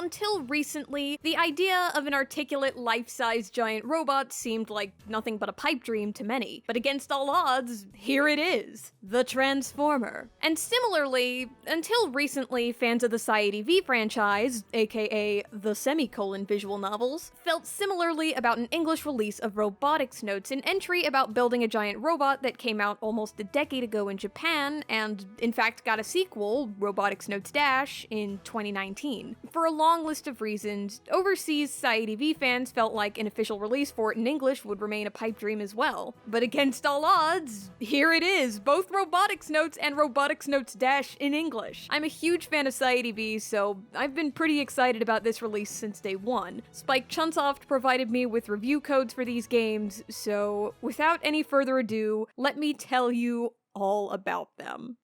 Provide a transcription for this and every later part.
until recently, the idea of an articulate, life-size giant robot seemed like nothing but a pipe dream to many. But against all odds, here it is, the Transformer. And similarly, until recently, fans of the SciADV franchise, aka the semicolon visual novels, felt similarly about an English release of Robotics Notes, an entry about building a giant robot that came out almost a decade ago in Japan, and in fact got a sequel, Robotics Notes Dash, in 2019. For a long list of reasons, overseas SciADV fans felt like an official release for it in English would remain a pipe dream as well. But against all odds, here it is, both Robotics Notes and Robotics Notes Dash in English. I'm a huge fan of SciADV, so I've been pretty excited about this release since day one. Spike Chunsoft provided me with review codes for these games, so without any further ado, let me tell you all about them.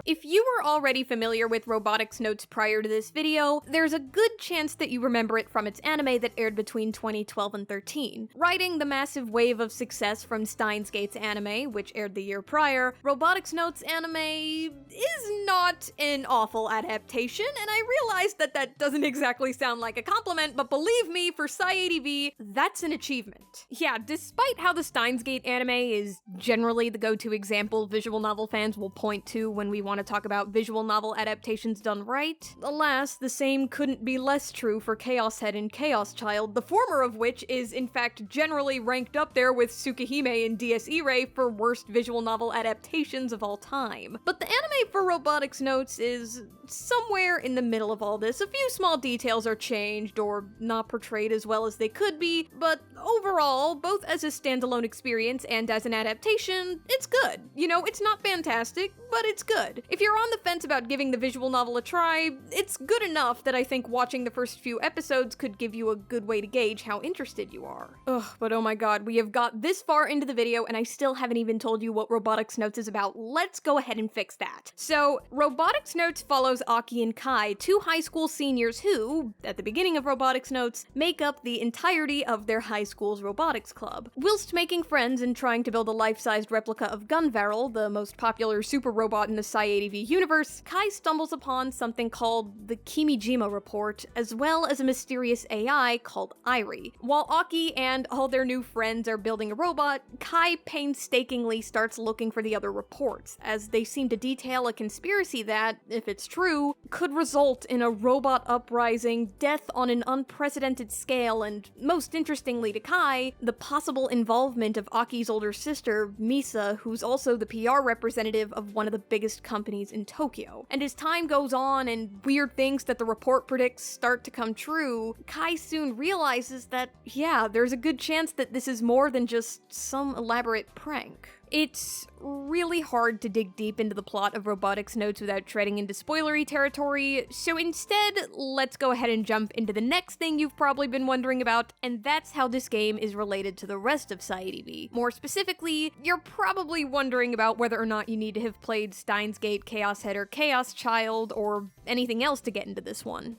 If you were already familiar with Robotics Notes prior to this video, there's a good chance that you remember it from its anime that aired between 2012 and 13. Riding the massive wave of success from Steins Gate's anime, which aired the year prior, Robotics Notes anime is not an awful adaptation, and I realize that that doesn't exactly sound like a compliment, but believe me, for SciADV, that's an achievement. Yeah, despite how the Steins Gate anime is generally the go-to example visual novel fans will point to when we want to talk about visual novel adaptations done right, alas, the same couldn't be less true for Chaos Head and Chaos Child, the former of which is in fact generally ranked up there with Tsukihime and DSE Ray for worst visual novel adaptations of all time. But the anime for Robotics Notes is somewhere in the middle of all this. A few small details are changed or not portrayed as well as they could be, but overall, both as a standalone experience and as an adaptation, it's good. You know, it's not fantastic, but it's good. If you're on the fence about giving the visual novel a try, it's good enough that I think watching the first few episodes could give you a good way to gauge how interested you are. Ugh, but oh my god, we have got this far into the video and I still haven't even told you what Robotics Notes is about. Let's go ahead and fix that. So, Robotics Notes follows Aki and Kai, two high school seniors who, at the beginning of Robotics Notes, make up the entirety of their high school's robotics club. Whilst making friends and trying to build a life-sized replica of Gunvarel, the most popular super robot in the SciADV universe, Kai stumbles upon something called the Kimijima Report, as well as a mysterious AI called Irie. While Aki and all their new friends are building a robot, Kai painstakingly starts looking for the other reports, as they seem to detail a conspiracy that, if it's true, could result in a robot uprising, death on an unprecedented scale, and most interestingly to Kai, the possible involvement of Aki's older sister, Misa, who's also the PR representative of one of the biggest companies in Tokyo. And as time goes on and weird things that the report predicts start to come true, Kai soon realizes that, yeah, there's a good chance that this is more than just some elaborate prank. It's really hard to dig deep into the plot of Robotics Notes without treading into spoilery territory, so instead, let's go ahead and jump into the next thing you've probably been wondering about, and that's how this game is related to the rest of SciADV. More specifically, you're probably wondering about whether or not you need to have played Steins Gate, Chaos Head, or Chaos Child, or anything else to get into this one.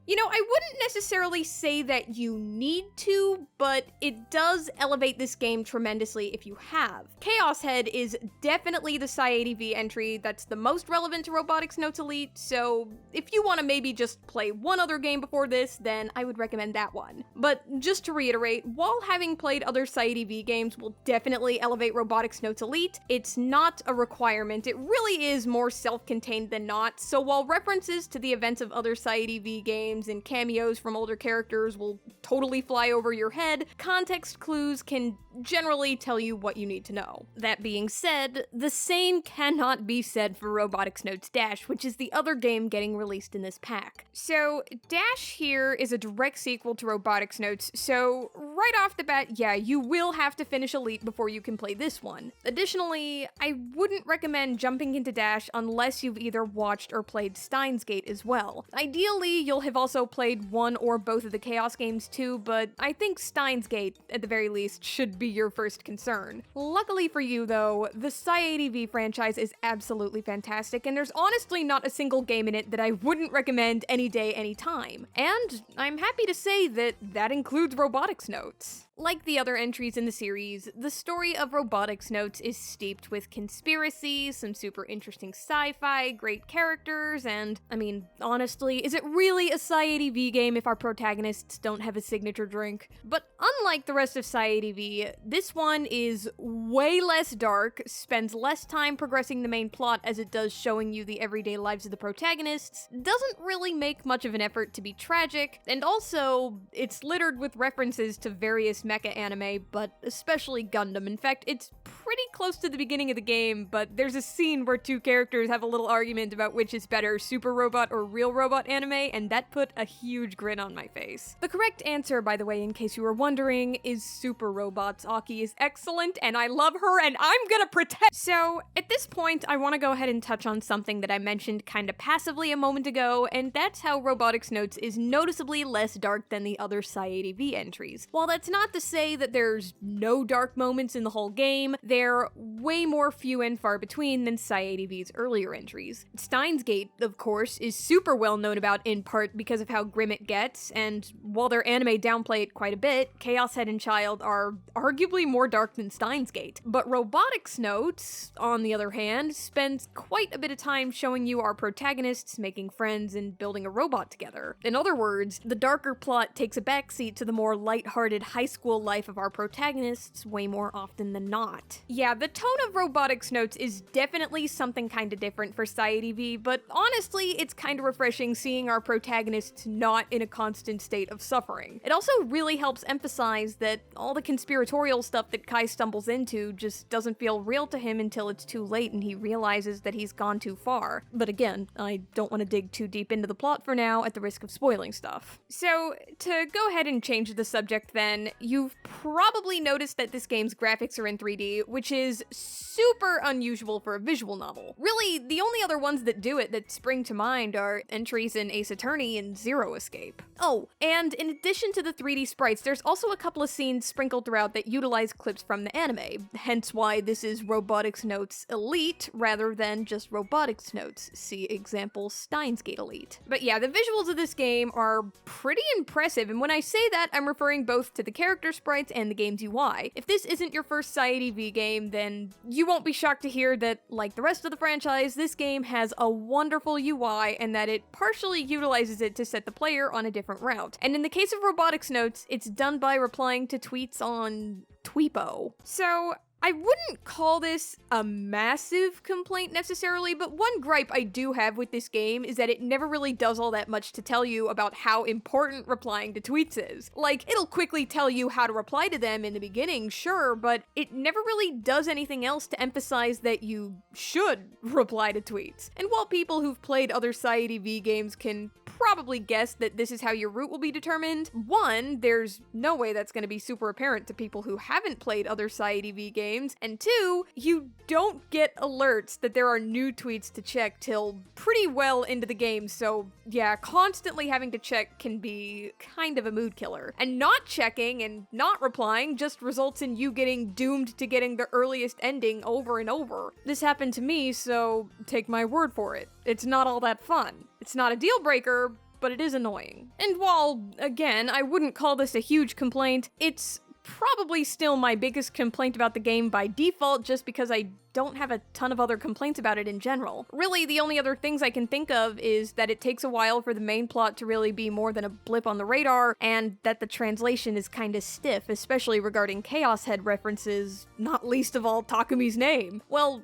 You know, I wouldn't necessarily say that you need to, but it does elevate this game tremendously if you have. Chaos Head is definitely the SciADV entry that's the most relevant to Robotics Notes Elite, so if you want to maybe just play one other game before this, then I would recommend that one. But just to reiterate, while having played other SciADV games will definitely elevate Robotics Notes Elite, it's not a requirement. It really is more self-contained than not, so while references to the events of other SciADV games and cameos from older characters will totally fly over your head, context clues can generally tell you what you need to know. That being said, the same cannot be said for Robotics Notes Dash, which is the other game getting released in this pack. So, Dash here is a direct sequel to Robotics Notes, so right off the bat, yeah, you will have to finish Elite before you can play this one. Additionally, I wouldn't recommend jumping into Dash unless you've either watched or played Steins Gate as well. Ideally, you'll have also played one or both of the Chaos games too, but I think Steins Gate, at the very least, should be your first concern. Luckily for you though, the SciADV franchise is absolutely fantastic, and there's honestly not a single game in it that I wouldn't recommend any day, any time. And I'm happy to say that that includes Robotics Notes. Like the other entries in the series, the story of Robotics Notes is steeped with conspiracy, some super interesting sci-fi, great characters, and, I mean, honestly, is it really a SciADV game if our protagonists don't have a signature drink? But unlike the rest of SciADV, this one is way less dark, spends less time progressing the main plot as it does showing you the everyday lives of the protagonists, doesn't really make much of an effort to be tragic, and also, it's littered with references to various mecha anime, but especially Gundam. In fact, it's pretty close to the beginning of the game, but there's a scene where two characters have a little argument about which is better, Super Robot or Real Robot anime, and that put a huge grin on my face. The correct answer, by the way, in case you were wondering, is Super Robots. Aki is excellent, and I love her, and I'm gonna protect— So, at this point, I want to go ahead and touch on something that I mentioned kinda passively a moment ago, and that's how Robotics Notes is noticeably less dark than the other SciADV entries. While that's not to say that there's no dark moments in the whole game, they're way more few and far between than SciADV's earlier entries. Steins Gate, of course, is super well known about in part because of how grim it gets, and while their anime downplay it quite a bit, Chaos Head and Child are arguably more dark than Steins Gate. But Robotics Notes, on the other hand, spends quite a bit of time showing you our protagonists making friends and building a robot together. In other words, the darker plot takes a backseat to the more lighthearted high school life of our protagonists way more often than not. Yeah, the tone of Robotics Notes is definitely something kinda different for SciADV, but honestly, it's kinda refreshing seeing our protagonists not in a constant state of suffering. It also really helps emphasize that all the conspiratorial stuff that Kai stumbles into just doesn't feel real to him until it's too late and he realizes that he's gone too far. But again, I don't want to dig too deep into the plot for now at the risk of spoiling stuff. So, to go ahead and change the subject then, you've probably noticed that this game's graphics are in 3D, which is super unusual for a visual novel. Really, the only other ones that do it that spring to mind are entries in Ace Attorney and Zero Escape. Oh, and in addition to the 3D sprites, there's also a couple of scenes sprinkled throughout that utilize clips from the anime, hence why this is Robotics Notes Elite rather than just Robotics Notes. See example Steins Gate Elite. But yeah, the visuals of this game are pretty impressive, and when I say that, I'm referring both to the character sprites and the game's UI. If this isn't your first SciADV game, then you won't be shocked to hear that, like the rest of the franchise, this game has a wonderful UI and that it partially utilizes it to set the player on a different route. And in the case of Robotics Notes, it's done by replying to tweets on Tweepo. So, I wouldn't call this a massive complaint necessarily, but one gripe I do have with this game is that it never really does all that much to tell you about how important replying to tweets is. Like, it'll quickly tell you how to reply to them in the beginning, sure, but it never really does anything else to emphasize that you should reply to tweets. And while people who've played other SciADV games can probably guess that this is how your route will be determined, one, there's no way that's going to be super apparent to people who haven't played other SciADV games, and two, you don't get alerts that there are new tweets to check till pretty well into the game, so yeah, constantly having to check can be kind of a mood killer. And not checking and not replying just results in you getting doomed to getting the earliest ending over and over. This happened to me, so take my word for it. It's not all that fun. It's not a deal breaker, but it is annoying. And while, again, I wouldn't call this a huge complaint, it's probably still my biggest complaint about the game by default just because I don't have a ton of other complaints about it in general. Really, the only other things I can think of is that it takes a while for the main plot to really be more than a blip on the radar, and that the translation is kinda stiff, especially regarding Chaos Head references, not least of all Takumi's name. Well,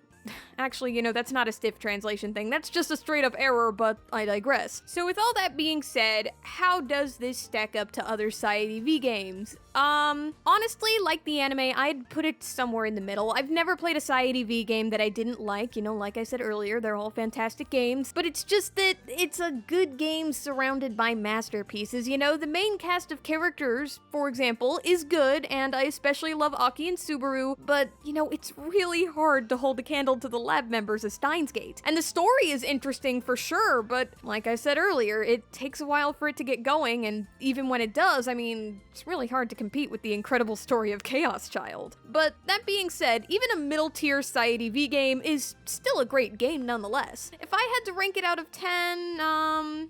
actually, you know, that's not a stiff translation thing, that's just a straight up error, but I digress. So with all that being said, how does this stack up to other SciADV games? Honestly, like the anime, I'd put it somewhere in the middle. I've never played a SciADV game that I didn't like, you know, like I said earlier, they're all fantastic games, but it's just that it's a good game surrounded by masterpieces, you know? The main cast of characters, for example, is good, and I especially love Aki and Subaru, but, you know, it's really hard to hold a candle to the lab members of Steins Gate. And the story is interesting for sure, but like I said earlier, it takes a while for it to get going, and even when it does, I mean, it's really hard to compete with the incredible story of Chaos Child. But that being said, even a middle-tier SciADV game is still a great game nonetheless. If I had to rank it out of 10, yeah,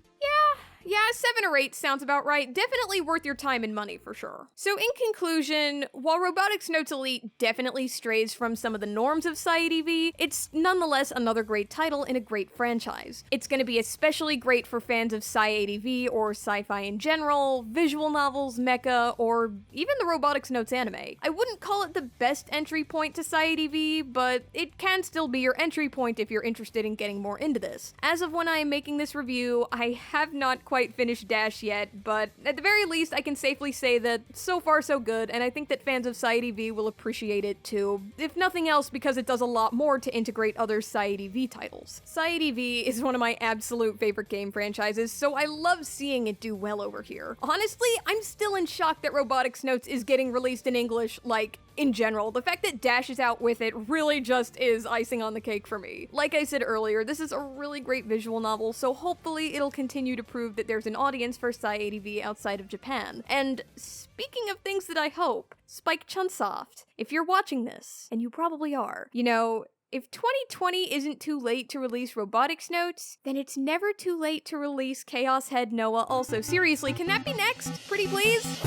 Yeah, 7 or 8 sounds about right. Definitely worth your time and money for sure. So in conclusion, while Robotics Notes Elite definitely strays from some of the norms of SciADV, it's nonetheless another great title in a great franchise. It's going to be especially great for fans of SciADV or sci-fi in general, visual novels, mecha, or even the Robotics Notes anime. I wouldn't call it the best entry point to SciADV, but it can still be your entry point if you're interested in getting more into this. As of when I am making this review, I have not quite finished Dash yet, but at the very least I can safely say that so far so good, and I think that fans of SciADV will appreciate it too, if nothing else because it does a lot more to integrate other SciADV titles. SciADV is one of my absolute favorite game franchises, so I love seeing it do well over here. Honestly, I'm still in shock that Robotics Notes is getting released in English, like, in general. The fact that Dash is out with it really just is icing on the cake for me. Like I said earlier, this is a really great visual novel, so hopefully it'll continue to prove that there's an audience for SciADV outside of Japan. And speaking of things that I hope, Spike Chunsoft, if you're watching this, and you probably are, you know, if 2020 isn't too late to release Robotics Notes, then it's never too late to release Chaos Head Noah also. Seriously, can that be next? Pretty please?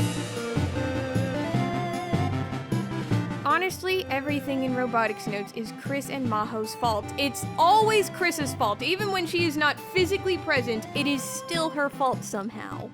Honestly, everything in Robotics Notes is Chris and Maho's fault. It's always Chris's fault. Even when she is not physically present, it is still her fault somehow.